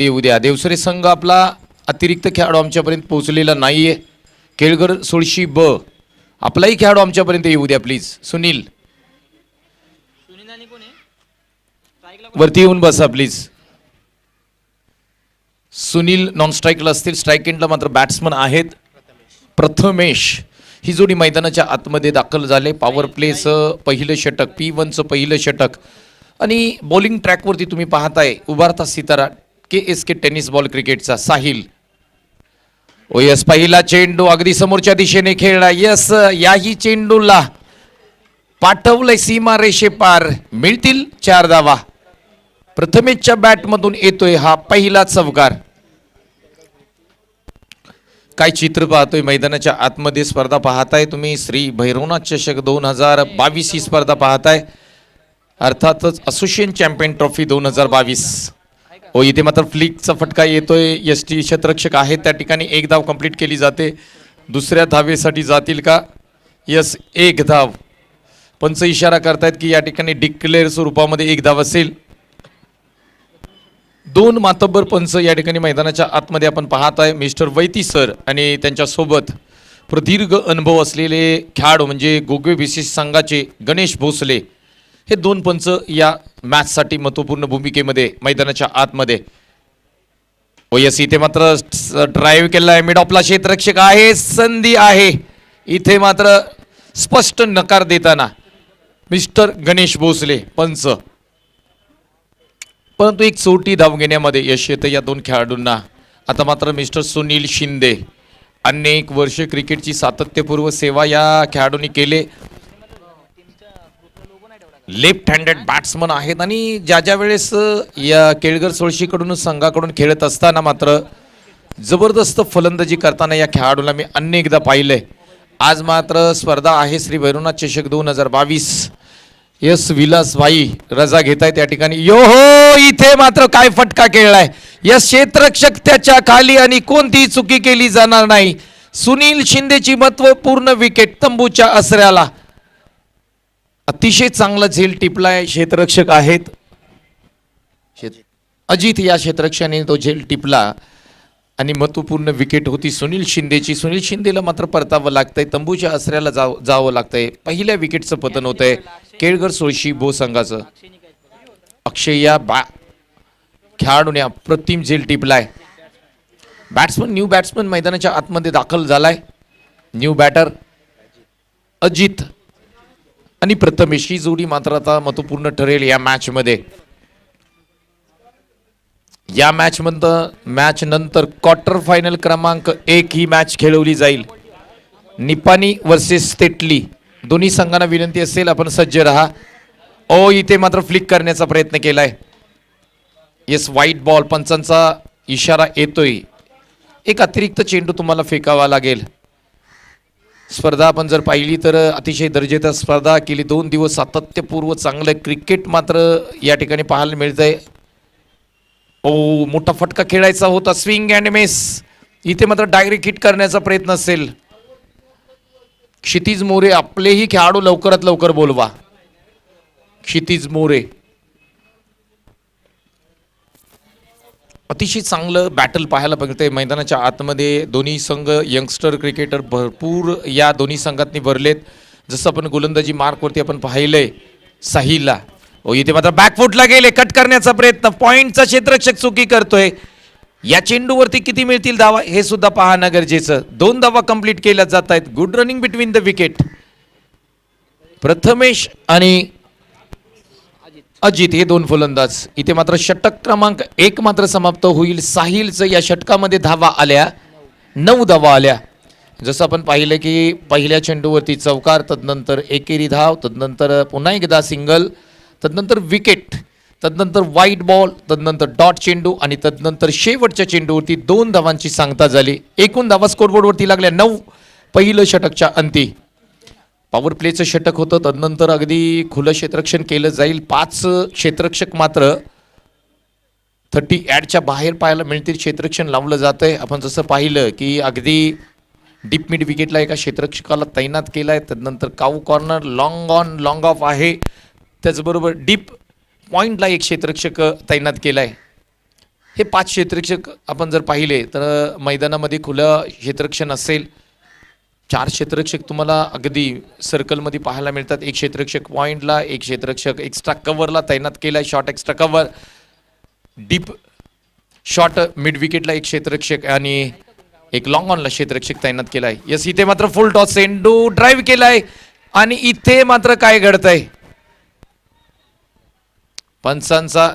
येऊ द्या. देवसरे संघ आपला अतिरिक्त खेळाडू आमच्यापर्यंत पोहोचलेला नाहीये. केळगर सोळशी ब आपलाही खेळाडू आमच्यापर्यंत येऊ द्या प्लीज. सुनील वरती येऊन बसा प्लीज. सुनील नॉन स्ट्राईकला असतील. स्ट्राईक एंडला मात्र बॅट्समन आहेत प्रथमेश. ही जोडी मैदानाच्या आतमध्ये दाखल झाले. पॉवर प्लेचं पहिलं षटक, P1चं पहिलं षटक आणि बॉलिंग ट्रॅकवरती तुम्ही पाहताय उभारता सितारा KSK टेनिस बॉल क्रिकेटचा साहिल. ओ यस, पहिला चेंडू अगदी समोरच्या दिशेने खेळला. यस, याही चेंडूला पाठवलंय सीमा रेषे पार. मिळतील 4 धावा. प्रथमेशच्या बॅटमधून येतोय हा पहिला चौकार. काय चित्र पाहतोय मैदानाच्या आतमध्ये. स्पर्धा पाहताय तुम्ही श्री भैरवनाथ चषक 2022 ही स्पर्धा पाहताय. अर्थातच असोसिएशन चॅम्पियन ट्रॉफी 2022. ओ इथे मात्र फ्लिकचा फटका येतोय. यष्टी क्षेत्ररक्षक आहेत त्या ठिकाणी. 1 धाव कंप्लीट केली जाते. दुसऱ्या धावेसाठी जातील का? यस, 1 धाव. पंच इशारा करतायत की या ठिकाणी डिक्लेअर स्वरूपामध्ये 1 धाव असेल. 2 मातब्बर पंच या ठिकाणी मैदानाच्या आतमध्ये आपण पाहताय. मिस्टर वैती सर आणि त्यांच्यासोबत प्रदीर्घ अनुभव असलेले खेळाडू म्हणजे गोगवे विशेष संघाचे गणेश भोसले. हे 2 पंच या मॅचसाठी महत्त्वपूर्ण भूमिकेमध्ये मैदानाच्या आतमध्ये. ओ यस, इथे मात्र ड्राईव्ह केलाय. मिड ऑफला क्षेत्ररक्षक आहे. संधी आहे. इथे मात्र स्पष्ट नकार देताना मिस्टर गणेश भोसले पंच. परंतु एक चोटी धाव घेण्यामध्ये यश येतं या 2 खेळाडूंना. आता मात्र मिस्टर सुनील शिंदे. अनेक वर्ष क्रिकेटची सातत्यपूर्व सेवा या खेळाडूंनी केले. लेफ्ट हँडेड बॅट्समन आहेत आणि ज्या वेळेस या केळगर सोळशीकडून संघाकडून खेळत असताना मात्र जबरदस्त फलंदाजी करताना या खेळाडूला मी अनेकदा पाहिलंय. आज मात्र स्पर्धा आहे श्री भैरवनाथ चषक 2022. यस, विलास भाई रजा घेत आहेत या ठिकाणी. यो हो, इथे मात्र काय फटका खेळलाय. यस, क्षेत्ररक्षक त्याच्या खाली आणि कोणतीही चुकी केली जाणार नाही. सुनील शिंदेची महत्वपूर्ण विकेट तंबूच्या आसऱ्याला. अतिशय चांगला झेल टिपलाय. क्षेत्ररक्षक आहेत अजित. या क्षेत्ररक्षकाने तो झेल टिपला आणि महत्वपूर्ण विकेट होती सुनील शिंदेची. सुनील शिंदेला मात्र परतावं लागतंय. तंबूच्या आसऱ्याला जावं लागतंय. पहिल्या विकेटचं पतन होतंय केळगर सोळशी भो संघाचं. अक्षय या खेळाडूने अप्रतिम झेल टिपलाय. बॅट्समन न्यू बॅट्समन मैदानाच्या आतमध्ये दाखल झालाय. न्यू बॅटर अजित आणि प्रथमेश. ही जोडी मात्र आता महत्वपूर्ण ठरेल या मॅचमध्ये. या मॅच नंतर क्वार्टर फायनल क्रमांक 1 ही मॅच खेळवली जाईल. निपाणी वर्सेस तेटली. दोन्ही संघांना विनंती असेल आपण सज्ज रहा. ओ इथे मात्र फ्लिक करण्याचा प्रयत्न केलाय. Yes, white ball. पंचांचा इशारा येतोय. एक अतिरिक्त चेंडू तुम्हाला फेकावा लागेल. स्पर्धा आपण जर पाहिली तर अतिशय दर्जेदार स्पर्धा केली. 2 दिवस सातत्यपूर्व चांगलं क्रिकेट मात्र या ठिकाणी पाहायला मिळतंय. ओ मोठा फटका खेळायचा होता. Swing and miss. इथे मात्र डायरेक्ट हिट करण्याचा प्रयत्न असेल. क्षितिज मोरे आपलेही खेळाडू लवकरात लवकर बोलवा. क्षितिज मोरे अतिशय चांगलं बॅटल पाहायला मिळतंय मैदानाच्या आतमध्ये. दोन्ही संघ यंगस्टर क्रिकेटर भरपूर या दोन्ही संघातनी भरलेत. जसं आपण गोलंदाजी मार्कवरती आपण पाहिलंय साहिलला. ओ इथे मात्र बॅकफुटला गेले. कट करण्याचा प्रयत्न. पॉइंटचा क्षेत्ररक्षक चुकी करतोय. या चेंडूवरती किती मिळतील धावा हे सुद्धा पाहणं गरजेचं. 2 धावा कंप्लीट केल्या जात आहेत. Good running between the wicket. Prathamesh आणि अजित हे 2 फलंदाज. इथे मात्र षटक क्रमांक 1 मात्र समाप्त होईल. साहिलचं या षटकामध्ये धावा आल्या 9 धावा आल्या. जसं आपण पाहिलं की पहिल्या चेंडूवरती चौकार, तदनंतर एकेरी धाव, तदनंतर पुन्हा एकदा सिंगल, तदनंतर विकेट, तदनंतर व्हाईट बॉल, तदनंतर डॉट चेंडू आणि तदनंतर शेवटच्या चेंडूवरती 2 धावांची सांगता झाली. एकूण धावा स्कोरबोर्डवरती लागल्या 9 पहिलं षटकच्या अंती. पॉवर प्लेचं षटक होतं. तदनंतर अगदी खुलं क्षेत्ररक्षण केलं जाईल. 5 क्षेत्ररक्षक मात्र 30 बाहेर पाहायला मिळतील. क्षेत्ररक्षण लावलं जातंय. आपण जसं पाहिलं की अगदी डीप मिड विकेटला एका क्षेत्ररक्षकाला तैनात केलाय. तदनंतर cow corner, long on long off आहे. त्याचबरोबर डीप पॉइंटला एक क्षेत्ररक्षक तैनात केलाय. हे 5 क्षेत्ररक्षक आपण जर पाहिले तर मैदानामध्ये खुलं क्षेत्ररक्षण असेल. 4 क्षेत्ररक्षक तुम्हाला अगदी सर्कलमध्ये पाहायला मिळतात. एक क्षेत्ररक्षक पॉइंटला, एक क्षेत्ररक्षक एक्स्ट्रा कव्हरला तैनात केलाय. Short extra cover, deep short mid विकेटला एक क्षेत्ररक्षक आणि एक लॉंग ऑनला क्षेत्ररक्षक तैनात केलाय. यस, इथे मात्र फुल टॉस चेंडू ड्राईव्ह केलाय आणि इथे मात्र काय घडतंय, पंचांचा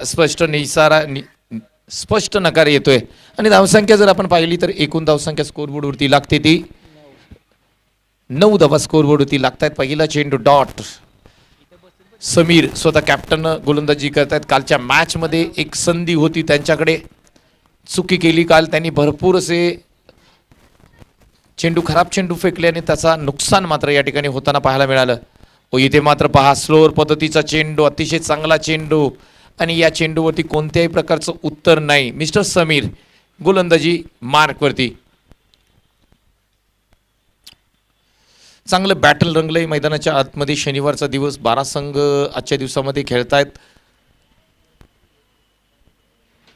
स्पष्ट नकार येतोय. आणि धावसंख्या जर आपण पाहिली तर एकूण धावसंख्या स्कोरबोर्डवरती लागते ती 9 धावा स्कोरबोर्डवरती लागतायत. पहिला चेंडू डॉट. समीर स्वतः कॅप्टन गोलंदाजी करतायत. कालच्या मॅच मध्ये एक संधी होती त्यांच्याकडे, चुकी केली काल त्यांनी. भरपूर असे चेंडू, खराब चेंडू फेकले आणि त्याचा नुकसान मात्र या ठिकाणी होताना पाहायला मिळालं. इथे मात्र पहा स्लोअर पद्धतीचा चेंडू, अतिशय चांगला चेंडू आणि या चेंडूवरती कोणत्याही प्रकारचं उत्तर नाही. मिस्टर समीर गोलंदाजी मार्कवरती. चांगलं बॅटल रंगलंय मैदानाच्या आतमध्ये. शनिवारचा दिवस, 12 संघ आजच्या दिवसामध्ये खेळतायत.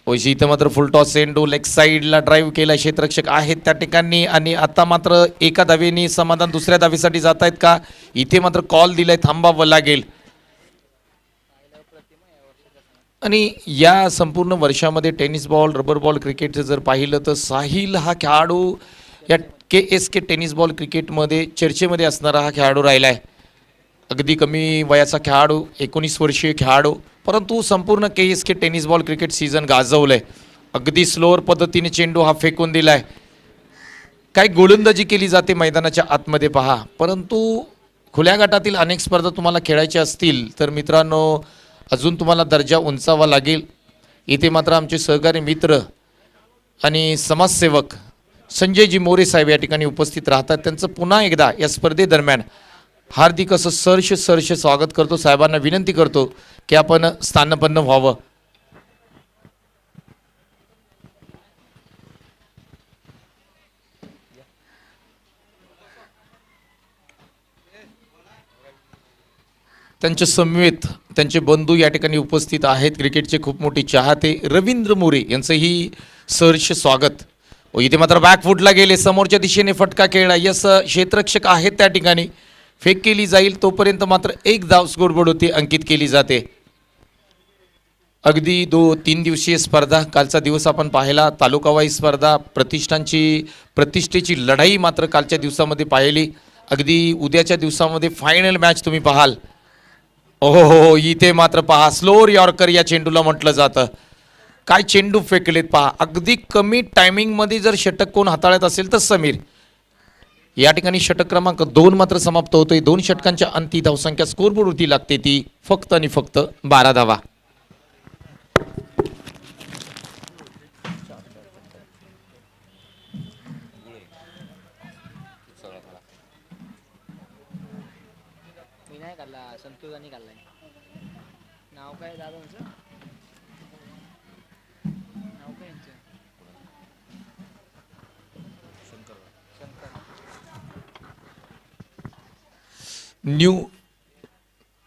इथं मात्र फुल टॉस चेंडू लेग साईडला ड्राईव्ह केला. क्षेत्ररक्षक आहेत त्या ठिकाणी आणि आता मात्र एका धावेने समाधान दुसऱ्या धावेसाठी जात आहेत का, इथे मात्र कॉल दिलाय, थांबावं लागेल. आणि या संपूर्ण वर्षामध्ये टेनिस बॉल, रबर बॉल क्रिकेटचं जर पाहिलं तर साहिल हा खेळाडू या KSK टेनिस बॉल क्रिकेटमध्ये चर्चेमध्ये असणारा हा खेळाडू राहिलाय. अगदी कमी वयाचा खेळाडू, 19 वर्षीय खेळाडू, परंतु संपूर्ण KSK tennis ball cricket season गाजवलंय. अगदी स्लोअर पद्धतीने चेंडू हा फेकून दिलाय. काय गोलंदाजी केली जाते मैदानाच्या आतमध्ये पहा. परंतु खुल्या गटातील अनेक स्पर्धा तुम्हाला खेळायच्या असतील तर मित्रांनो अजून तुम्हाला दर्जा उंचावा लागेल. इथे मात्र आमचे सहकारी मित्र आणि समाजसेवक संजयजी मोरे साहेब या ठिकाणी उपस्थित राहतात. त्यांचं पुन्हा एकदा या स्पर्धेदरम्यान हार्दिक असं सहर्ष स्वागत करतो. साहेबांना विनंती करतो की आपण स्थानपन्न व्हावं. त्यांच्या समवेत त्यांचे बंधू या ठिकाणी उपस्थित आहेत. क्रिकेटचे खूप मोठे चाहते रवींद्र मोरे यांचंही सहर्ष स्वागत. इथे मात्र बॅकफुटला गेले, समोरच्या दिशेने फटका खेळला. यस, क्षेत्ररक्षक आहेत त्या ठिकाणी, फेक केली जाईल तोपर्यंत मात्र एक धाव स्कोरबोर्डवरती अंकित केली जाते. अगदी 3 दिवसीय स्पर्धा, कालचा दिवस आपण पाहिला, तालुकावाई स्पर्धा, प्रतिष्ठेची लढाई मात्र कालच्या दिवसामध्ये पाहिली. अगदी उद्याच्या दिवसामध्ये फायनल मॅच तुम्ही पाहाल. हो, इथे मात्र पहा स्लोअर यॉर्कर या चेंडूला म्हटलं जातं. काय चेंडू फेकलेत पहा. अगदी कमी टायमिंगमध्ये जर षटक कोण हाताळत असेल तर समीर. या ठिकाणी षटक क्रमांक 2 मात्र समाप्त होतोय. 2 षटकांच्या अंती धावसंख्या स्कोरबोर्डवरती लागते ती फक्त आणि फक्त 12 धावा. नाव काय दादा तुमचं? नाव काय यांचं?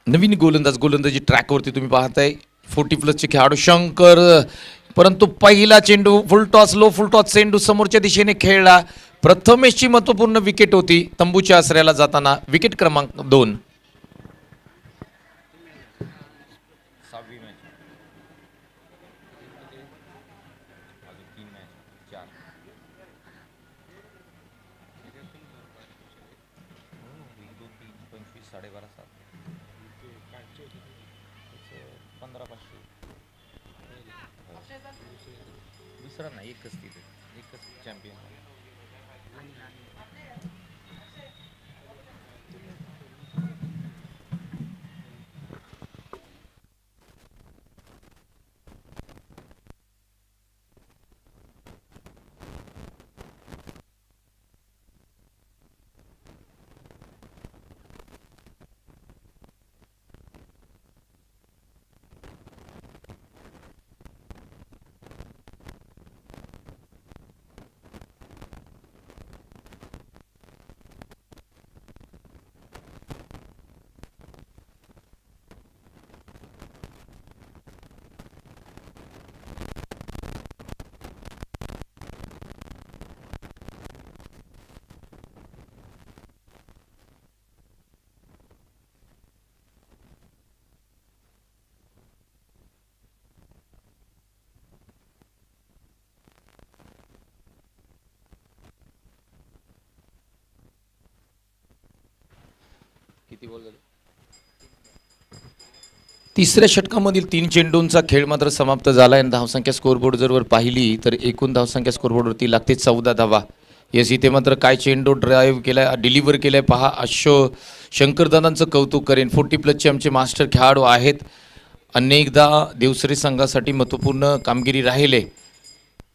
नवीन गोलंदाजी ट्रॅकवरती तुम्ही पाहताय. 40+ खेळाडू शंकर, परंतु पहिला चेंडू फुल टॉस, लो फुल टॉस चेंडू समोरच्या दिशेने खेळला. प्रथमेशची महत्वपूर्ण विकेट होती तंबूच्या आसऱ्याला जाताना. विकेट क्रमांक 2. दुसरा नाही, एकच चॅम्पियन. तिसऱ्या षटकामधील 3 चेंडूंचा खेळ मात्र समाप्त झाला आणि धावसंख्या स्कोरबोर्ड जर वर पाहिली तर एकूण धावसंख्या स्कोरबोर्डवरती लागते 14 धावा. येस, इथे मात्र काय चेंडू ड्राईव्ह केलाय, डिलिव्हर केलाय पहा. शंकरदादांचं कौतुक करेन. 40+ आमचे मास्टर खेळाडू आहेत. अनेकदा देवसरी संघासाठी महत्त्वपूर्ण कामगिरी राहिले.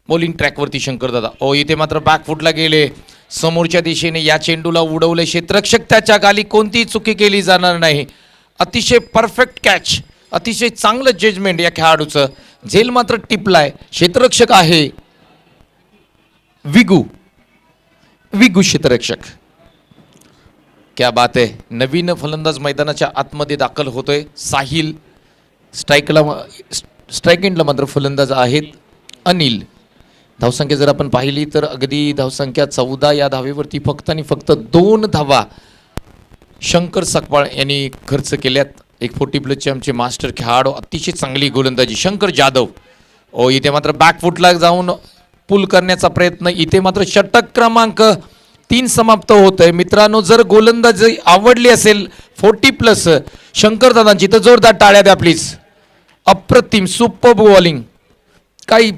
बॉलिंग ट्रॅकवरती शंकरदादा. इथे मात्र बॅकफुटला गेले, समोरच्या दिशेने या चेंडूला उडवले. क्षेत्ररक्षक त्याच्या गाली, कोणतीही चुकी केली जाणार नाही. अतिशय परफेक्ट कॅच, अतिशय चांगलं जजमेंट या खेळाडूचं. झेल मात्र टिपलाय. क्षेत्ररक्षक आहे विगू क्षेत्ररक्षक. क्या बात आहे. नवीन फलंदाज मैदानाच्या आतमध्ये दाखल होतोय. साहिल स्ट्राईक एंडला मात्र फलंदाज आहेत अनिल. धावसंख्या जर आपण पाहिली तर अगदी धावसंख्या 14 या धावेवरती फक्त आणि फक्त 2 धावा शंकर सकपाळ यांनी खर्च केल्यात. एक 40+ आमचे मास्टर खेळाडू, अतिशय चांगली गोलंदाजी शंकर जाधव. इथे मात्र बॅकफुटला जाऊन पुल करण्याचा प्रयत्न. इथे मात्र षटक क्रमांक 3 समाप्त होत आहे. मित्रांनो, जर गोलंदाजी आवडली असेल 40+ शंकरदादांची तर जोरदार टाळ्या द्या प्लीज. अप्रतिम सुपर बॉलिंग, काही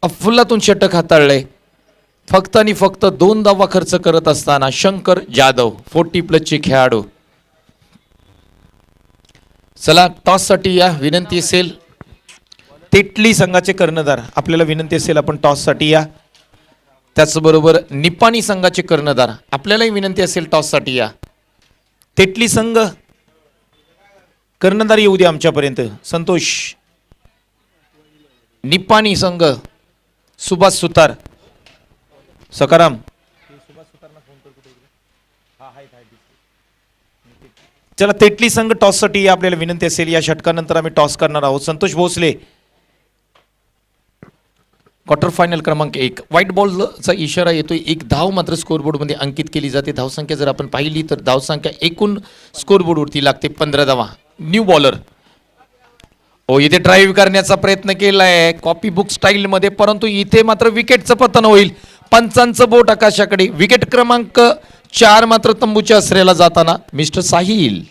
अफलातून षटक हाताळलंय. फक्त आणि फक्त 2 धावा खर्च करत असताना शंकर जाधव 40+ खेळाडू. चला टॉससाठी या. विनंती असेल तेटली संघाचे कर्णधार, आपल्याला विनंती असेल आपण टॉससाठी या. त्याचबरोबर निपाणी संघाचे कर्णधार, आपल्यालाही विनंती असेल टॉससाठी या. तेटली संघ कर्णधार येऊ द्या आमच्यापर्यंत. संतोष. निपाणी संघ सुभाष सुतार. सकाराम. चला तेटली संघ टॉससाठी या, आपल्याला विनंती असेल. या षटकानंतर आम्ही टॉस करणार आहोत. संतोष भोसले. क्वार्टर फायनल क्रमांक 1. व्हाईट बॉलचा इशारा येतोय. 1 धाव मात्र स्कोरबोर्डमध्ये अंकित केली जाते. धावसंख्या जर आपण पाहिली तर धावसंख्या एकूण स्कोरबोर्डवरती लागते 15 धावा. New bowler. इथे ड्राईव्ह करण्याचा प्रयत्न केलाय कॉपी बुक स्टाईलमध्ये, परंतु इथे मात्र विकेटचं पतन होईल. पंचांचं बोट आकाशाकडे. विकेट क्रमांक 4 मात्र तंबूच्या आश्रयाला जाताना मिस्टर साहिल.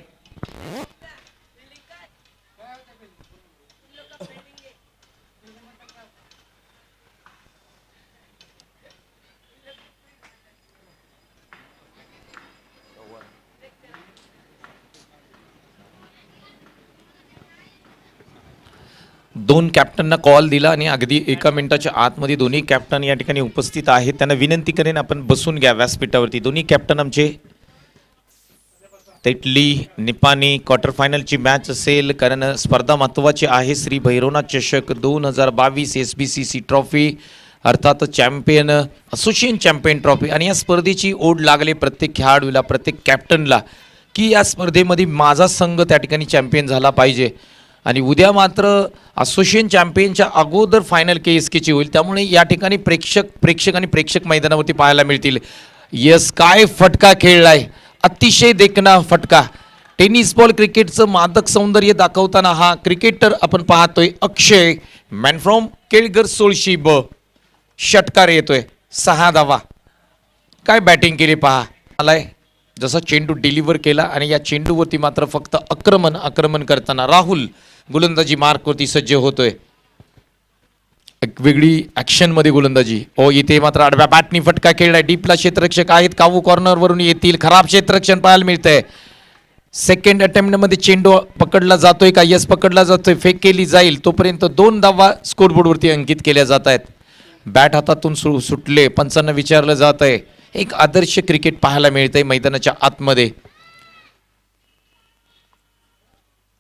दोन कॅप्टनना कॉल दिला आणि अगदी 1 मिनिटाच्या आतमध्ये दोन्ही कॅप्टन या ठिकाणी उपस्थित आहेत. त्यांना विनंती करेन आपण बसून घ्या व्यासपीठावरती. दोन्ही कॅप्टन आमचे. तेटली निपाणी क्वार्टर फायनलची मॅच असेल, कारण स्पर्धा महत्त्वाची आहे. श्री भैरवनाथ चषक 2022 SBCC ट्रॉफी, अर्थात चॅम्पियन असोसिएशन चॅम्पियन ट्रॉफी. आणि या स्पर्धेची ओढ लागले प्रत्येक खेळाडूला, प्रत्येक कॅप्टनला, की या स्पर्धेमध्ये माझा संघ त्या ठिकाणी चॅम्पियन झाला पाहिजे. आणि उद्या मात्र असोसिएशन चॅम्पियनच्या अगोदर फायनल KSKची होईल. त्यामुळे या ठिकाणी प्रेक्षक मैदानावरती पाहायला मिळतील. यस, काय फटका खेळलाय, अतिशय देखणा फटका. टेनिस बॉल क्रिकेटचं मादक सौंदर्य दाखवताना हा क्रिकेटर आपण पाहतोय अक्षय, मॅन फ्रॉम केळगर 16 ब. षटकार येतोय. 6 धावा. काय बॅटिंग केली पहा. आलाय जसा चेंडू डिलिव्हर केला आणि या चेंडूवरती मात्र फक्त आक्रमण करताना राहुल गोलंदाजी मार्कवरती सज्ज होतोय. एक वेगळी ॲक्शनमध्ये गोलंदाजी. इथे मात्र आडव्या बॅटनी फटका खेळलाय. डीपला क्षेत्ररक्षक आहेत. कावू कॉर्नरवरून येतील. खराब क्षेत्ररक्षण पाहायला मिळतंय. सेकंड अटेम्प्टमध्ये चेंडू पकडला जातोय का? यस, पकडला जातोय. फेक केली जाईल. तोपर्यंत 2 धावा स्कोरबोर्डवरती अंकित केल्या जात आहेत. बॅट हातातून सुटले. पंचांना विचारलं जात आहे. एक आदर्श क्रिकेट पाहायला मिळतंय मैदानाच्या आतमध्ये.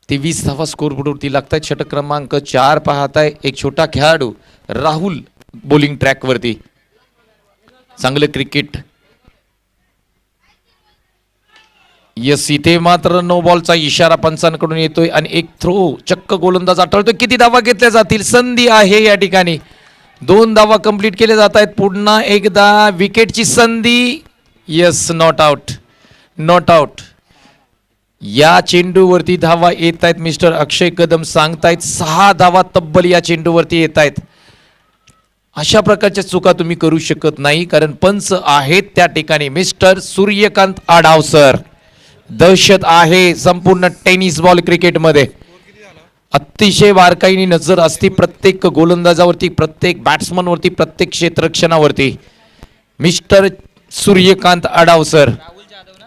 23 धावा स्कोरबोर्डवरती लागतात. षटक क्रमांक 4 पाहताय. एक छोटा खेळाडू राहुल बॉलिंग ट्रॅकवरती. चांगलं क्रिकेट. यस, इथे मात्र नो बॉलचा इशारा पंचांकडून येतोय आणि एक थ्रो चक्क गोलंदाज आठवतोय. किती धावा घेतल्या जातील? संधी आहे या ठिकाणी. 2 धावा कंप्लीट केले जात आहेत. पुन्हा एकदा विकेटची संधी. Yes, not out. या चेंडूवरती धावा येत आहेत. मिस्टर अक्षय कदम सांगतायत 6 धावा तब्बल या चेंडूवरती येत आहेत. अशा प्रकारच्या चुका तुम्ही करू शकत नाही, कारण पंच आहेत त्या ठिकाणी मिस्टर सूर्यकांत आढाव सर. दहशत आहे संपूर्ण टेनिस बॉल क्रिकेटमध्ये. अतिशय बारकाईने नजर असते प्रत्येक गोलंदाजावरती, प्रत्येक बॅट्समनवरती, प्रत्येक क्षेत्ररक्षणावरती. मिस्टर सूर्यकांत अडावसर राहुल जाधव ना.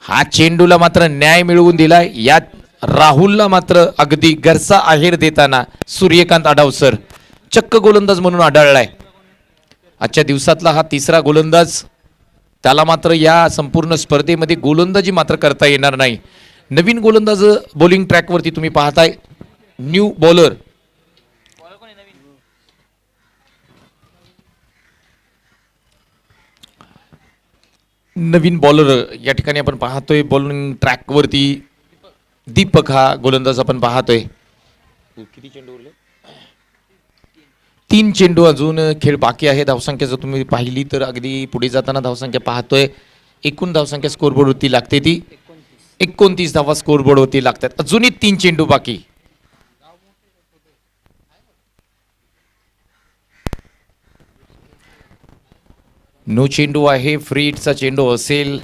हा चेंडूला मात्र न्याय मिळवून दिलाय. यात राहुलला मात्र अगदी घरचा आहेर देताना सूर्यकांत अडावसर चक्क गोलंदाज म्हणून आढळलाय. आजच्या दिवसातला हा तिसरा गोलंदाज. त्याला मात्र या संपूर्ण स्पर्धेमध्ये गोलंदाजी मात्र करता येणार नाही. नवीन गोलंदाज बॉलिंग ट्रॅकवरती तुम्ही पाहताय. न्यू बॉलर बॉलर कोण आहे नवीन? नवीन बॉलर या ठिकाणी आपण पाहतोय. बॉलिंग ट्रॅकवरती दीपक हा गोलंदाज आपण पाहतोय. किती चेंडू उरले? 3 चेंडू अजून खेळ बाकी आहे. धावसंख्या जर तुम्ही पाहिली तर अगदी पुढे जाताना धावसंख्या पाहतोय. एकूण धावसंख्या स्कोरबोर्डवरती लागते ती 29 धावा स्कोरबोर्डवरती लागतात. अजूनही 3 चेंडू बाकी. नो चेंडू आहे. फ्री हिटचा चेंडू असेल.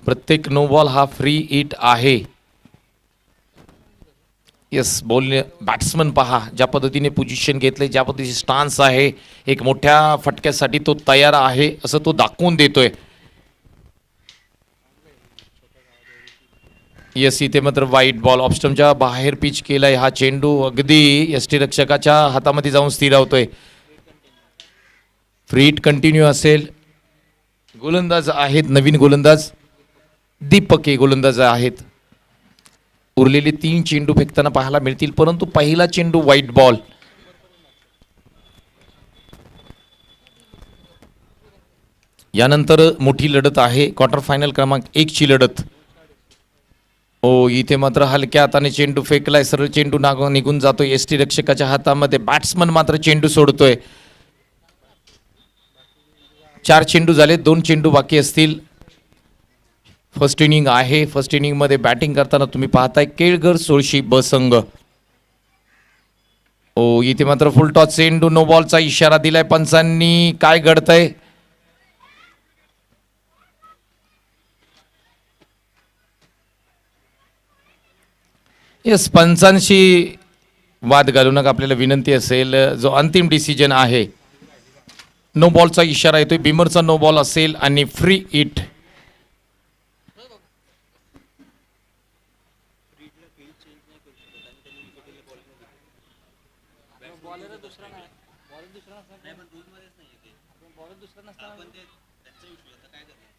प्रत्येक नो बॉल हा फ्री हिट आहे. येस, बॉल बॅट्समन पहा ज्या पद्धतीने पोझिशन घेतले, ज्या पद्धतीने स्टान्स आहे, एक मोठ्या फटक्यासाठी तो तयार आहे असं तो दाखवून देतोय. येस, इथे मात्र वाईट बॉल ऑफस्टमच्या बाहेर पिच केलाय. हा चेंडू अगदी यष्टीरक्षकाच्या हातामध्ये जाऊन स्थिरावतोय. फ्री हिट कंटिन्यू असेल. गोलंदाज आहेत नवीन गोलंदाज दीपक हे गोलंदाज आहेत. उरलेले 3 चेंडू फेकताना पाहायला मिळतील, परंतु पहिला चेंडू व्हाईट बॉल. यानंतर मोठी लढत आहे. क्वार्टर फायनल क्रमांक 1 ची लढत. ओ, इथे मात्र हलक्या हाताने चेंडू फेकलाय. सरळ चेंडू निघून जातोय एसटी रक्षकाच्या हातामध्ये. बॅट्समन मात्र चेंडू सोडतोय. 4 चेंडू झाले, 2 चेंडू बाकी असतील. फर्स्ट इनिंग आहे. फर्स्ट इनिंग मध्ये बॅटिंग करताना तुम्ही पाहताय केळघर सोळशी ब संघ. ओ, इथे मात्र फुल टॉस चेंडू. नो बॉलचा इशारा दिलाय पंचांनी. काय घडतंय? येस, पंचांशी वाद घालू नका, आपल्याला विनंती असेल. जो अंतिम डिसिजन आहे, नो बॉलचा इशारा येतोय. बिमरचा नो बॉल असेल आणि फ्री हिट. बॉलर दुसरा नाही. बॉलर दुसरा नसता नाही, पण रूल मध्येच नाही आहे ते. बॉलर दुसरा नसता आपण ते त्यांचा इश्यू आता काय करणार.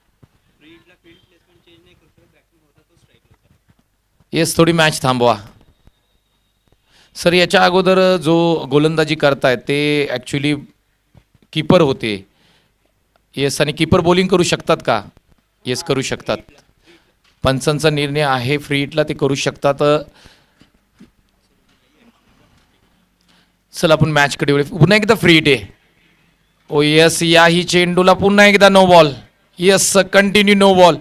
फील्डला फील्ड प्लेसमेंट चेंज नाही करू शकत. बॅट्समन होता तो स्ट्राईक होता. येस, थोडी मॅच थांबवा सर. याच्या अगोदर जो गोलंदाजी करतायत ते ॲक्च्युली कीपर होते. येस, आणि कीपर बॉलिंग करू शकतात का? येस, करू शकतात. पंचांचा निर्णय आहे फ्री हिटला ते करू शकतात. चल आपण मॅचकडे वळू. पुन्हा एकदा फ्री हिट आहे. ओ येस, याही चेंडूला पुन्हा एकदा no ball. Yes, continue no ball.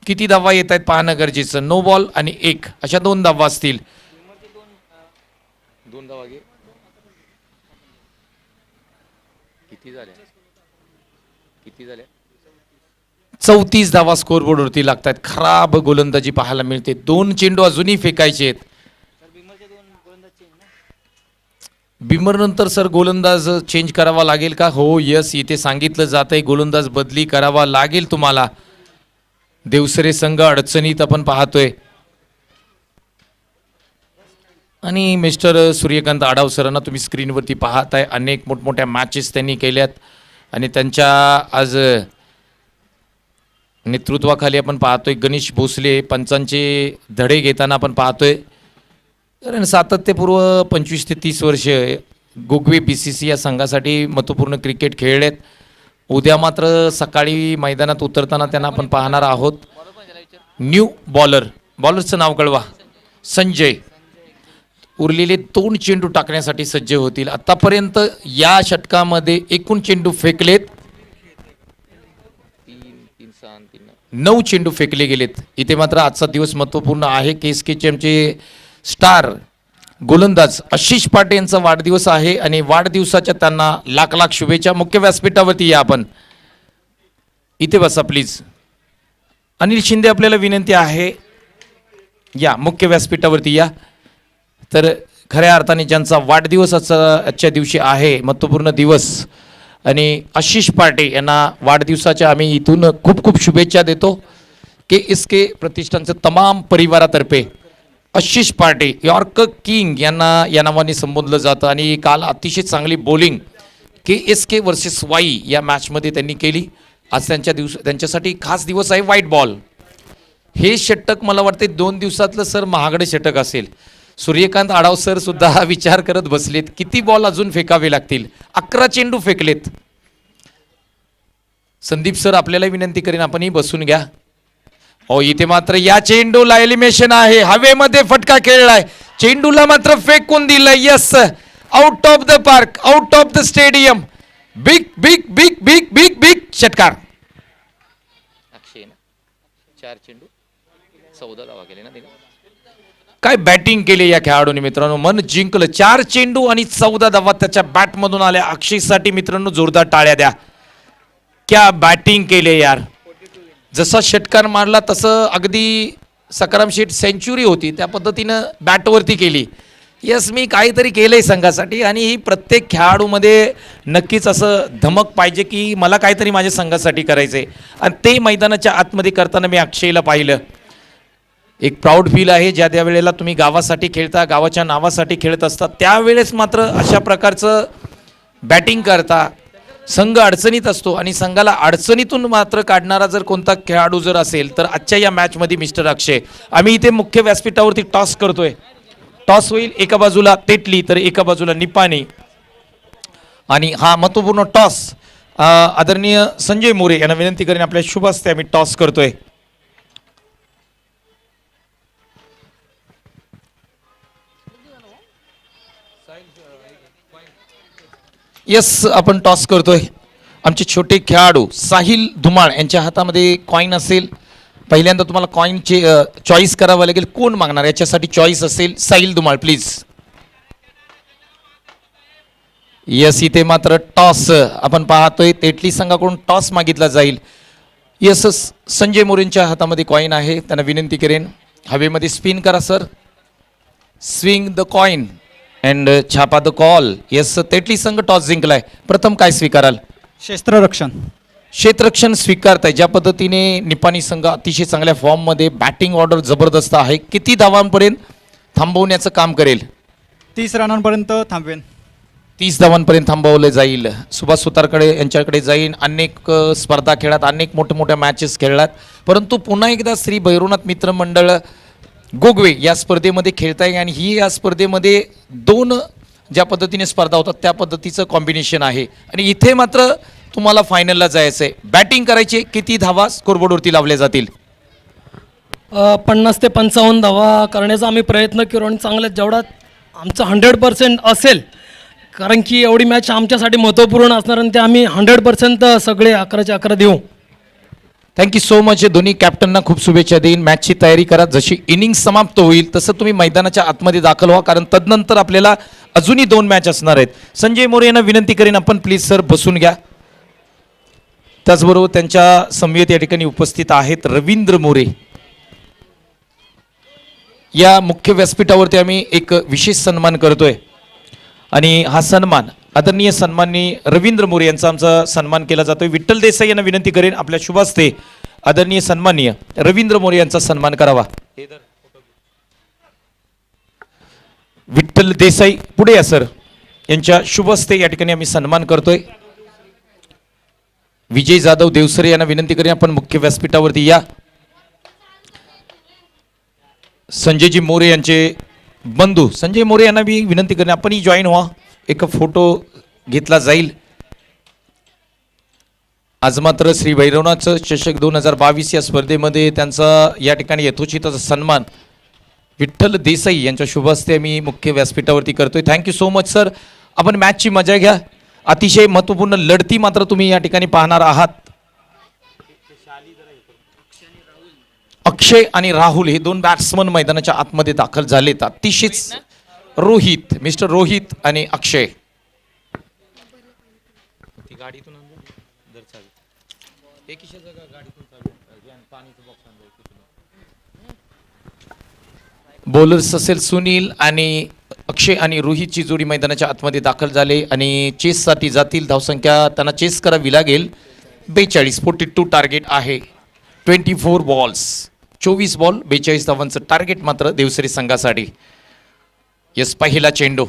किती धावा येत आहेत पाहणं गरजेचं. नो बॉल आणि 1 अशा 2 धावा असतील. 2 धावा घे. किती झाल्या? 34 धावा स्कोरबोर्डवरती लागतात. खराब गोलंदाजी पाहायला मिळते. 2 चेंडू अजूनही फेकायचे आहेत. तर बिमरचे 2 गोलंदाज चेंज ना. बिमर नंतर सर गोलंदाज चेंज करावा लागेल का? हो, यस, इथे सांगितलं जात आहे गोलंदाज बदली करावा लागेल तुम्हाला. देवसरे संघ अडचणीत आपण पाहतोय. आणि मिस्टर सूर्यकांत आढाव सरांना तुम्ही स्क्रीनवरती पाहताय. अनेक मोठमोठ्या मॅचेस त्यांनी केल्यात आणि त्यांच्या आज नेतृत्वाखाली आपण पाहतोय गणेश भोसले पंचांचे धडे घेताना आपण पाहतोय. कारण सातत्यपूर्व 25 ते 30 वर्ष गोगवे BCC या संघासाठी महत्त्वपूर्ण क्रिकेट खेळलेत. उद्या मात्र सकाळी मैदानात उतरताना त्यांना आपण पाहणार आहोत. बॉलर पण त्याला विचार. New bowler. बॉलरचं नाव कळवा. संजय. उरलेले 2 चेंडू टाकण्यासाठी सज्ज होतील. आतापर्यंत या षटकामध्ये एकूण चेंडू फेकलेत 9 चेंडू फेकले गेलेत. इथे मात्र आजचा दिवस महत्त्वपूर्ण आहे. KSKचे स्टार गोलंदाज आशिष पाटे यांचा वाढदिवस आहे आणि वाढदिवसाच्या त्यांना लाख लाख शुभेच्छा. मुख्य व्यासपीठावरती या आपण. इथे बसा प्लीज. अनिल शिंदे आपल्याला विनंती आहे या मुख्य व्यासपीठावरती या. तर खऱ्या अर्थाने ज्यांचा वाढदिवस आजच्या दिवशी आहे, महत्त्वपूर्ण दिवस, आणि आशिष पार्टे यांना वाढदिवसाच्या आम्ही इथून खूप खूप शुभेच्छा देतो. के इसके प्रतिष्ठानचं तमाम परिवारातर्फे आशिष पार्टे यॉर्क किंग यांना या नावाने संबोधलं जातं. आणि काल अतिशय चांगली बॉलिंग के एस के वर्सेस वाई या मॅचमध्ये त्यांनी केली. आज त्यांच्यासाठी खास दिवस आहे. व्हाईट बॉल हे षटक मला वाटते 2 दिवसातलं सर महागडे षटक असेल. सूर्यकांत आढाव सर सुद्धा विचार करत बसलेत किती बॉल अजून फेकावे लागतील. 11 चेंडू फेकलेत. संदीप सर आपल्याला विनंती करेन आपणही बसून घ्या. इथे मात्र या चेंडूला एलिमिनेशन आहे. हवेमध्ये फटका खेळलाय, चेंडूला मात्र फेकून दिलंय. Yes, out of the park, out of the stadium. Big big big big big big षटकार. 4 चेंडू 14 धावा केले ना तिने. काय बॅटिंग केली या खेळाडूने मित्रांनो, मन जिंकलं. 4 चेंडू आणि 14 धावा त्याच्या बॅटमधून आल्या. अक्षयसाठी मित्रांनो जोरदार टाळ्या द्या. क्या बॅटिंग केले यार. जसा षटकार मारला तसं अगदी सकाराम शेठ सेंचुरी होती त्या पद्धतीनं बॅटवरती केली. यस, मी काहीतरी केलंय संघासाठी. आणि ही प्रत्येक खेळाडूमध्ये नक्कीच असं धमक पाहिजे की मला काहीतरी माझ्या संघासाठी करायचंय. आणि ते मैदानाच्या आतमध्ये करताना मी अक्षयला पाहिलं. एक प्राऊड फील आहे. ज्या त्या वेळेला तुम्ही गावासाठी खेळता, गावाच्या नावासाठी खेळत असता, त्यावेळेस मात्र अशा प्रकारचं बॅटिंग करता. संघ अडचणीत असतो आणि संघाला अडचणीतून मात्र काढणारा जर कोणता खेळाडू जर असेल तर आजच्या या मॅचमध्ये मिस्टर अक्षय. आम्ही इथे मुख्य व्यासपीठावरती टॉस करतोय. टॉस होईल, एका बाजूला तेटली तर एका बाजूला निपाणी. आणि हा महत्त्वपूर्ण टॉस आदरणीय संजय मोरे यांना विनंती करेन आपल्या शुभ हस्ते आम्ही टॉस करतोय. यस, आपण टॉस करतोय. आमचे छोटे खेळाडू साहिल धुमाळ यांच्या हातामध्ये कॉईन असेल. पहिल्यांदा तुम्हाला कॉईनचे चॉईस करावं लागेल. कोण मागणार याच्यासाठी चॉईस असेल. साहिल धुमाळ प्लीज. यस, इथे मात्र टॉस आपण पाहतोय तेटली संघाकडून टॉस मागितला जाईल. यस, संजय मोरेंच्या हातामध्ये कॉईन आहे. त्यांना विनंती करेन हवेमध्ये स्पिन करा sir. Swing the coin and छापा द कॉल. यस, तेटली संघ टॉस जिंकलाय. प्रथम काय स्वीकाराल. क्षेत्ररक्षण. क्षेत्ररक्षण स्वीकारताय. ज्या पद्धतीने निपाणी संघ अतिशय चांगल्या फॉर्ममध्ये, बॅटिंग ऑर्डर जबरदस्त आहे. किती धावांपर्यंत थांबवण्याचं काम करेल. 30 रनांपर्यंत थांबवेन. 30 धावांपर्यंत थांबवलं जाईल. सुभाष सुतारकडे यांच्याकडे जाईल. अनेक स्पर्धा खेळात, अनेक मोठ्या मॅचेस खेळलात, परंतु पुन्हा एकदा श्री भैरवनाथ मित्र मंडळ गोगवे या स्पर्धेमध्ये खेळताय. आणि ही या स्पर्धेमध्ये 2 ज्या पद्धतीने स्पर्धा होतात त्या पद्धतीचं कॉम्बिनेशन आहे. आणि इथे मात्र तुम्हाला फायनलला जायचं आहे. बॅटिंग करायची. किती धावा स्कोरबोर्डवरती लावल्या जातील. 50 ते 55 धावा करण्याचा आम्ही प्रयत्न करू आणि चांगलं जेवढा आमचं 100% असेल, कारण की एवढी मॅच आमच्यासाठी महत्त्वपूर्ण असणार आणि ते आम्ही 100% सगळे 11चे 11 देऊ. Thank you so much. दोन्ही कॅप्टनना खूप शुभेच्छा देईन. मॅचची तयारी करा. जशी इनिंग समाप्त होईल तसं तुम्ही मैदानाच्या आतमध्ये दाखल व्हा, कारण तदनंतर आपल्याला अजूनही 2 मॅच असणार आहेत. संजय मोरे यांना विनंती करेन आपण प्लीज सर बसून घ्या. त्याचबरोबर त्यांच्या समवेत या ठिकाणी उपस्थित आहेत रवींद्र मोरे. या मुख्य व्यासपीठावरती आम्ही एक विशेष सन्मान करतोय आणि हा सन्मान आदरणीय सन्माननीय रवींद्र मोरे यांचा आमचा सन्मान केला जातोय. विठ्ठल देसाई यांना विनंती करेन आपल्या शुभ हस्ते आदरणीय सन्माननीय रवींद्र मोरे यांचा सन्मान करावा. विठ्ठल देसाई पुढे या सर. यांच्या शुभ हस्ते या ठिकाणी आम्ही सन्मान करतोय. विजय जाधव देवसरे यांना विनंती करेन आपण मुख्य व्यासपीठावरती या. संजयजी मोरे यांचे बंधू संजय मोरे यांना मी विनंती करेन आपणही जॉईन व्हा. एक फोटो घेतला जाईल. आज मात्र श्री भैरवनाथ चषक 2022 या स्पर्धेमध्ये त्यांचा या ठिकाणी यथोचित सन्मान विठ्ठल देसाई यांच्या शुभ हस्ते आम्ही मुख्य व्यासपीठावरती करतोय. Thank you so much sir. आपण मॅचची मजा घ्या. अतिशय महत्त्वपूर्ण लढती मात्र तुम्ही या ठिकाणी पाहणार आहात. अक्षय आणि राहुल हे 2 बॅट्समन मैदानाच्या आतमध्ये दाखल झालेत. अतिशय रोहित, मिस्टर रोहित आणि अक्षय. गाडीतून बॉलर्स असेल सुनील आणि अक्षय आणि रोहितची जोडी मैदानाच्या आतमध्ये दाखल झाले आणि चेससाठी जातील. धावसंख्या त्यांना चेस करावी लागेल. 42 टार्गेट आहे. 24 बॉल्स, 24 बॉल 42 धावांचं टार्गेट मात्र देवसरी संघासाठी. यस, पहिला चेंडू.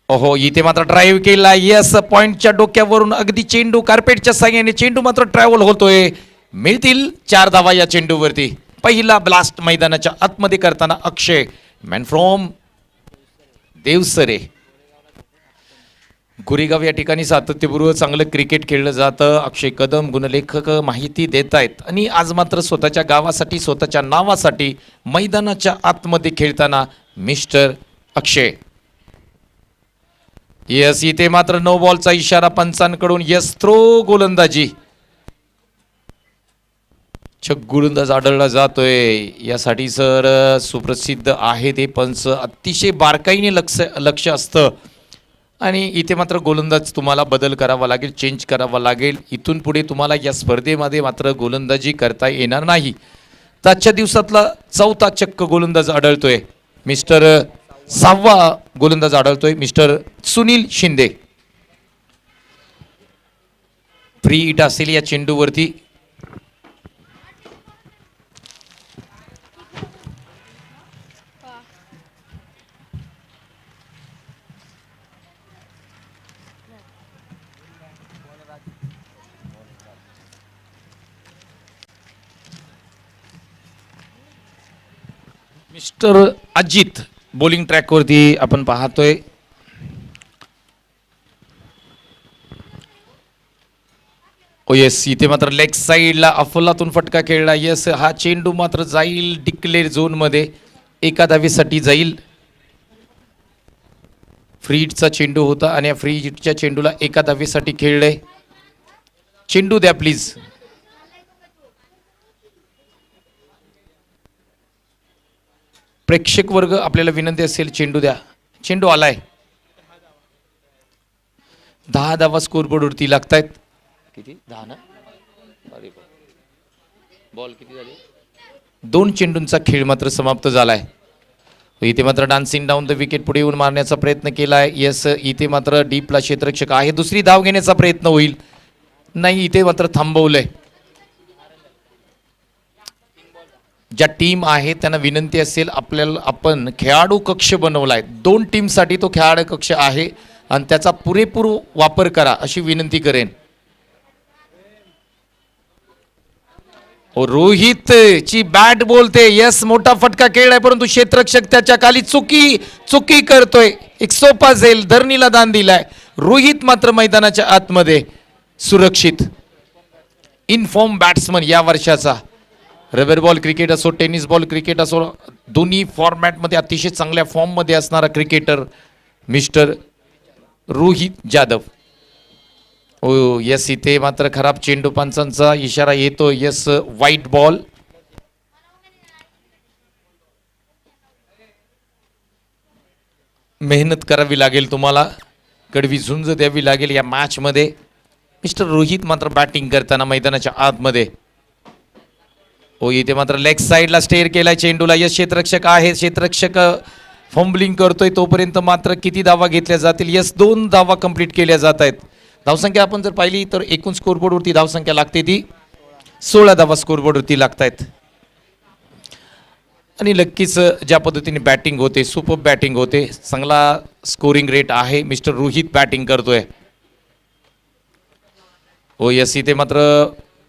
ओहो, इथे मात्र ड्राईव्ह केला. यस, पॉइंटच्या डोक्यावरून अगदी चेंडू कार्पेटच्या साह्याने चेंडू मात्र ट्रॅव्हल होतोय. मिळतील 4 धावा या चेंडूवरती. पहिला ब्लास्ट मैदानाच्या आतमध्ये करताना अक्षय, मॅन फ्रॉम देवसरे. गोरेगाव या ठिकाणी सातत्यपूर्व चांगलं क्रिकेट खेळलं जातं. अक्षय कदम गुणलेखक माहिती देत आहेत आणि आज मात्र स्वतःच्या गावासाठी, स्वतःच्या नावासाठी मैदानाच्या आतमध्ये खेळताना मिस्टर अक्षय. यस, इथे मात्र नो बॉलचा इशारा पंचांकडून. यस, थ्रो गोलंदाजी. गोलंदाज आढळला जातोय. यासाठी सर सुप्रसिद्ध आहे ते पंच, अतिशय बारकाईने लक्ष असतं आणि इथे मात्र गोलंदाज तुम्हाला बदल करावा लागेल, चेंज करावा लागेल. इथून पुढे तुम्हाला या स्पर्धेमध्ये मात्र गोलंदाजी करता येणार नाही. तर आजच्या दिवसातला 4था चक्क गोलंदाज आढळतोय. मिस्टर 6वा गोलंदाज आढळतोय mister Sunil Shinde. Free hit असेल या चेंडूवरती. मिस्टर अजित बॉलिंग ट्रॅकवरती आपण पाहतोय. ओ येस, इथे मात्र लेग साईडला अफलातून फटका खेळला. येस, हा चेंडू मात्र जाईल डिक्लेअर झोनमध्ये, एका धावेसाठी जाईल. फ्री हिटचा चेंडू होता आणि या फ्री हिटच्या चेंडूला एका धावेसाठी खेळले. चेंडू द्या प्लीज. प्रेक्षक वर्ग आपल्याला विनंती असेल, चेंडू द्या. चेंडू आलाय. 10 धावा स्कोरबोर्डवरती लागतायत. किती? 10 ना? अरे बॉल किती झाले? 2 चेंडूंचा खेळ मात्र समाप्त झालाय. इथे मात्र डान्सिंग डाऊन द विकेट पुढे येऊन मारण्याचा प्रयत्न केलाय. यस, इथे मात्र डीपला क्षेत्ररक्षक आहे. दुसरी धाव घेण्याचा प्रयत्न होईल. नाही, इथे मात्र थांबवलंय. ज्या टीम आहे त्यांना विनंती असेल, आपल्याला आपण खेळाडू कक्ष बनवलाय. 2 टीमसाठी तो खेळाडू कक्ष आहे आणि त्याचा पुरेपूर वापर करा अशी विनंती करेन. रोहित ची बॅट बोलते. यस, मोठा फटका खेळलाय परंतु क्षेत्ररक्षक त्याच्या खाली चुकी करतोय. एक सोपा झेल धरणीला दान दिलाय. रोहित मात्र मैदानाच्या आतमध्ये सुरक्षित. इनफॉर्म बॅट्समन या वर्षाचा. रबर बॉल क्रिकेट असो, टेनिस बॉल क्रिकेट असो, दोन्ही फॉर्मॅटमध्ये अतिशय चांगल्या फॉर्ममध्ये असणारा क्रिकेटर मिस्टर रोहित जाधव. ओ यस, इथे मात्र खराब चेंडू, पंचांचा इशारा येतो. Yes, white ball. मेहनत करावी लागेल तुम्हाला, कडवी झुंज द्यावी लागेल या मॅचमध्ये. मिस्टर रोहित मात्र बॅटिंग करताना मैदानाच्या आतमध्ये. हो, इथे मात्र लेग साईडला स्टेअर केलाय चेंडूला. यस, क्षेत्ररक्षक आहे. क्षेत्ररक्षक फंबलिंग करतोय. तोपर्यंत मात्र किती धावा घेतल्या जातील? यस, 2 धावा कंप्लीट केल्या जात आहेत. धावसंख्या आपण जर पाहिली तर एकूण स्कोरबोर्डवरती धावसंख्या लागते ती 16 धावा स्कोरबोर्डवरती लागतायत. आणि नक्कीच ज्या पद्धतीने बॅटिंग होते, सुपर बॅटिंग होते, चांगला स्कोरिंग रेट आहे. मिस्टर रोहित बॅटिंग करतोय. हो यस, इथे मात्र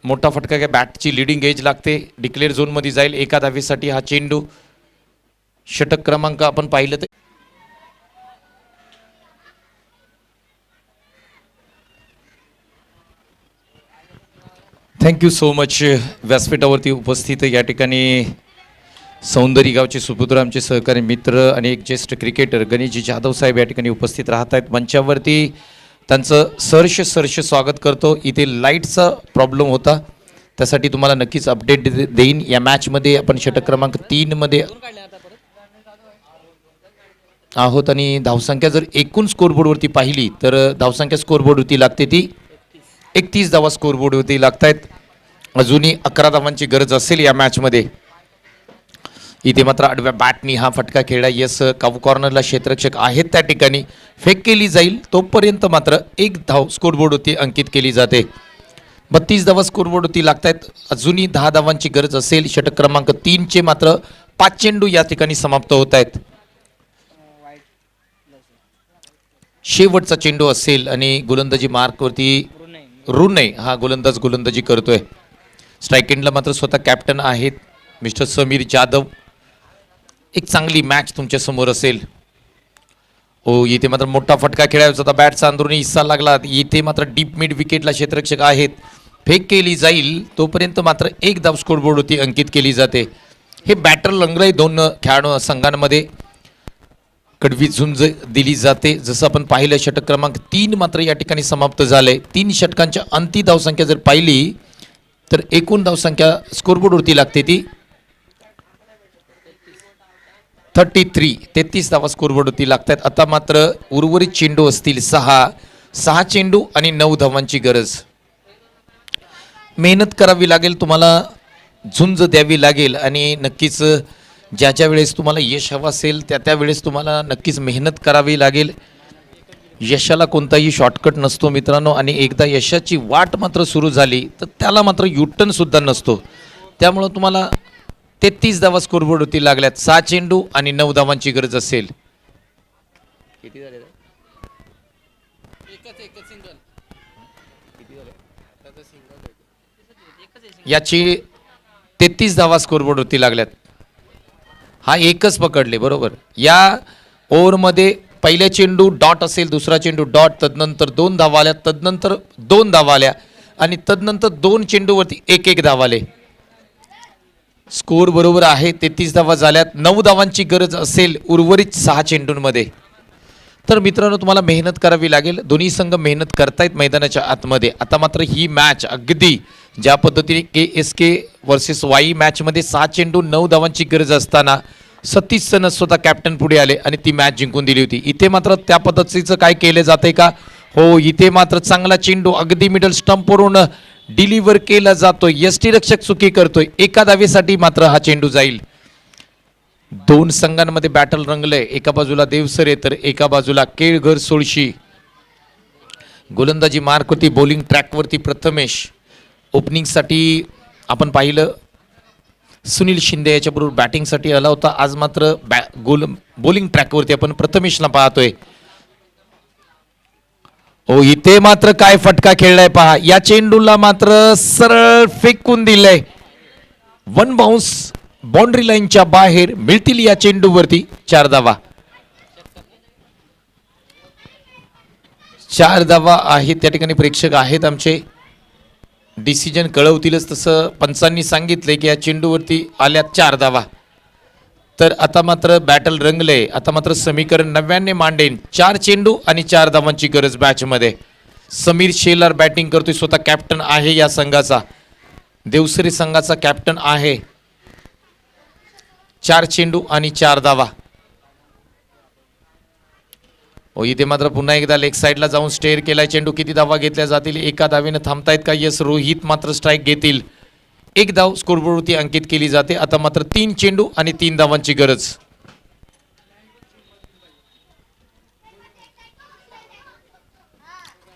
मोठा फटका घ्या. बॅटची लिडिंग एज लागते. डिक्लेअर झोनमध्ये जाईल एका धावेसाठी हा चेंडू. षटक क्रमांक आपण पाहिलं तर थँक्यू सो मच. व्यासपीठावरती उपस्थित या ठिकाणी सौंदर्य गावचे सुपुत्र, आमचे सहकारी मित्र आणि एक ज्येष्ठ क्रिकेटर गणेशजी जाधव साहेब या ठिकाणी उपस्थित राहत आहेत. मंचावरती त्यांचं सहर्ष स्वागत करतो. इथे लाईटचा प्रॉब्लेम होता, त्यासाठी तुम्हाला नक्कीच अपडेट देईन. या मॅचमध्ये आपण षटक क्रमांक 3 मध्ये आहोत आणि धावसंख्या जर एकूण स्कोरबोर्डवरती पाहिली तर धावसंख्या स्कोरबोर्डवरती लागते ती 31 धावा स्कोरबोर्डवरती लागत आहेत. अजूनही 11 धावांची गरज असेल या मॅचमध्ये. इथे मात्र आडव्या बॅटनी हा फटका खेळला. यस, कावू कॉर्नरला क्षेत्ररक्षक आहेत त्या ठिकाणी. फेक केली जाईल तोपर्यंत मात्र 1 धाव स्कोरबोर्डवरती अंकित केली जाते. 32 धावा स्कोरबोर्डवरती लागत आहेत. अजूनही 10 धावांची गरज असेल. षटक क्रमांक 3चे मात्र 5 चेंडू या ठिकाणी समाप्त होत आहेत. शेवटचा चेंडू असेल आणि गोलंदाजी मार्कवरती रुने हा गोलंदाजी करतोय. स्ट्राईक एंडला मात्र स्वतः कॅप्टन आहेत मिस्टर समीर जाधव. एक चांगली मॅच तुमच्या समोर असेल. हो, इथे मात्र मोठा फटका खेळायचा होता. बॅटचा अंदरूनी हिस्सा लागला. इथे मात्र डीप मिड विकेटला क्षेत्ररक्षक आहेत. फेक केली जाईल तोपर्यंत मात्र 1 धाव स्कोरबोर्डवरती अंकित केली जाते. हे बॅटर लंगलय. 2 खेळाडू संघांमध्ये कडवी झुंज दिली जाते. जसं आपण पाहिलं षटक क्रमांक 3 मात्र या ठिकाणी समाप्त झाले. 3 षटकांच्या अंतिम धावसंख्या जर पाहिली तर एकूण धावसंख्या स्कोरबोर्डवरती लागते ती 33 धावा स्कोरबोर्डवरती लागतात. आता मात्र उर्वरित चेंडू असतील 6 चेंडू आणि 9 धावांची गरज. मेहनत करावी लागेल तुम्हाला, झुंज द्यावी लागेल आणि नक्कीच ज्या वेळेस तुम्हाला यश हवं असेल त्या वेळेस तुम्हाला नक्कीच मेहनत करावी लागेल. यशाला कोणताही शॉर्टकट नसतो मित्रांनो, आणि एकदा यशाची वाट मात्र सुरू झाली तर त्याला मात्र युटर्न सुद्धा नसतो. त्यामुळं तुम्हाला 33 धावा स्कोरबोर्डवरती लागल्यात. 6 चेंडू आणि 9 धावांची गरज असेल. किती झाले? याची 33 धावा स्कोरबोर्डवरती लागल्यात. हा एकच पकडले बरोबर. या ओव्हरमध्ये पहिल्या चेंडू डॉट असेल, दुसरा चेंडू डॉट, तदनंतर 2 धावा आल्या, तदनंतर 2 धावा आल्या आणि तदनंतर 2 चेंडूवरती 1 धाव आले. स्कोर बरोबर आहे. 33 धावा झाल्यात. 9 धावांची गरज असेल उर्वरित 6 चेंडूंमध्ये. तर मित्रांनो तुम्हाला मेहनत करावी लागेल. दोन्ही संघ मेहनत करतायत मैदानाच्या आतमध्ये. आता मात्र ही मॅच अगदी ज्या पद्धतीने KSK वर्सेस वाई मॅचमध्ये 6 चेंडू 9 धावांची गरज असताना सतीश सनस स्वतः कॅप्टन पुढे आले आणि ती मॅच जिंकून दिली होती. इथे मात्र त्या पद्धतीचं काय केलं जातंय का? हो, इथे मात्र चांगला चेंडू अगदी मिडल स्टंपवरून डिलिव्हर केला जातोय. यष्टीरक्षक चुकी करतोय. 1 धावेसाठी मात्र हा चेंडू जाईल. 2 संघांमध्ये बॅटल रंगलंय. एका बाजूला देवसरे तर एका बाजूला केळघर सोळशी. गोलंदाजी मार्कवरती बॉलिंग ट्रॅकवरती प्रथमेश. ओपनिंगसाठी आपण पाहिलं सुनील शिंदे याच्याबरोबर बॅटिंगसाठी आला होता. आज मात्र बॉलिंग ट्रॅकवरती आपण प्रथमेशला पाहतोय. हो, इथे मात्र काय फटका खेळलाय पहा. या चेंडूला मात्र सरळ फेकून दिलंय. 1 बाउन्स बाउंड्री लाईनच्या बाहेर मिळतील या चेंडूवरती 4 धावा. 4 धावा आहेत. त्या ठिकाणी प्रेक्षक आहेत आमचे, डिसिजन कळवतीलच. तसं पंचांनी सांगितलंय की या चेंडूवरती आल्या 4 धावा. तर आता मात्र बॅटल रंगले. आता मात्र समीकरण 99 मांडेन. 4 चेंडू आणि 4 धावांची गरज मॅचमध्ये. समीर शेलार बॅटिंग करतोय. स्वतः कॅप्टन आहे या संघाचा, देवसरी संघाचा कॅप्टन आहे. 4 चेंडू आणि 4 धावा. हो, इथे मात्र पुन्हा एकदा लेग साईडला जाऊन स्टेअर केलाय चेंडू. किती धावा घेतल्या जातील? 1 धावेनं थांबतायत का? यस, रोहित मात्र स्ट्राईक घेतील. 1 धाव स्कोरबोर्डवरती अंकित केली जाते. आता मात्र 3 चेंडू आणि 3 धावांची गरज.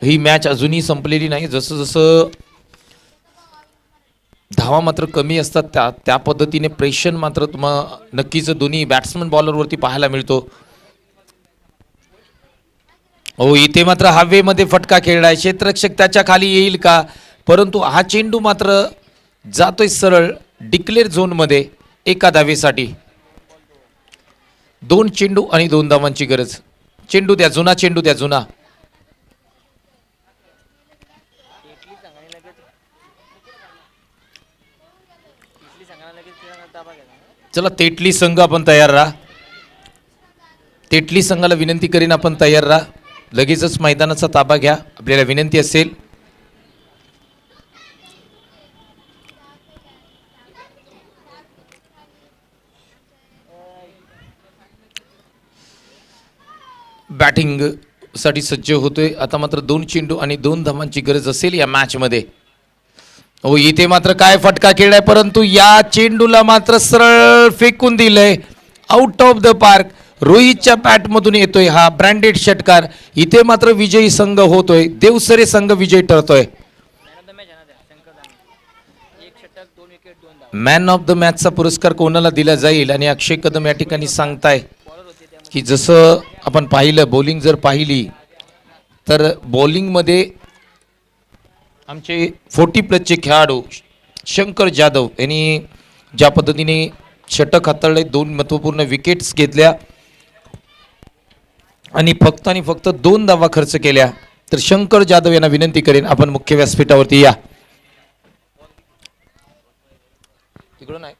ही मॅच अजूनही संपलेली नाही. जसं जसं धावा मात्र कमी असतात त्या पद्धतीने प्रेशर मात्र तुम्हाला नक्कीच दोन्ही बॅट्समन बॉलरवरती पाहायला मिळतो. हो, इथे मात्र हवेमध्ये फटका खेळलाय. क्षेत्ररक्षक त्याच्या खाली येईल का? परंतु हा चेंडू मात्र जातोय सरळ डिक्लेअर झोनमध्ये 1 धावेसाठी. 2 चेंडू आणि 2 धावांची गरज. चेंडू द्या, जुना चेंडू द्या, जुना. चला, तेटली संघ आपण तयार राहा. तेटली संघाला विनंती करीन आपण तयार राहा. लगेचच मैदानाचा ताबा घ्या, आपल्याला विनंती असेल. बॅटिंग साठी सज्ज होतोय. आता मात्र 2 चेंडू आणि 2 धावांची गरज असेल या मॅचमध्ये. हो इथे मात्र काय फटका खेळलाय, परंतु या चेंडूला मात्र सरळ फेकून दिलंय आउट ऑफ द पार्क. रोहितच्या बॅटमधून येतोय हा ब्रँडेड षटकार. इथे मात्र विजयी संघ होतोय, देवसरे संघ विजयी ठरतोय. मॅन ऑफ द मॅचचा पुरस्कार कोणाला दिला जाईल आणि अक्षय कदम या ठिकाणी सांगताय की जसं आपण पाहिलं बॉलिंग जर पाहिली तर बॉलिंगमध्ये आमचे 40+ खेळाडू शंकर जाधव यांनी ज्या पद्धतीने षटक हाताळले, 2 महत्त्वपूर्ण विकेट्स घेतल्या आणि फक्त 2 धावा खर्च केल्या. तर शंकर जाधव यांना विनंती करेन आपण मुख्य व्यासपीठावरती या. तिकडून आहे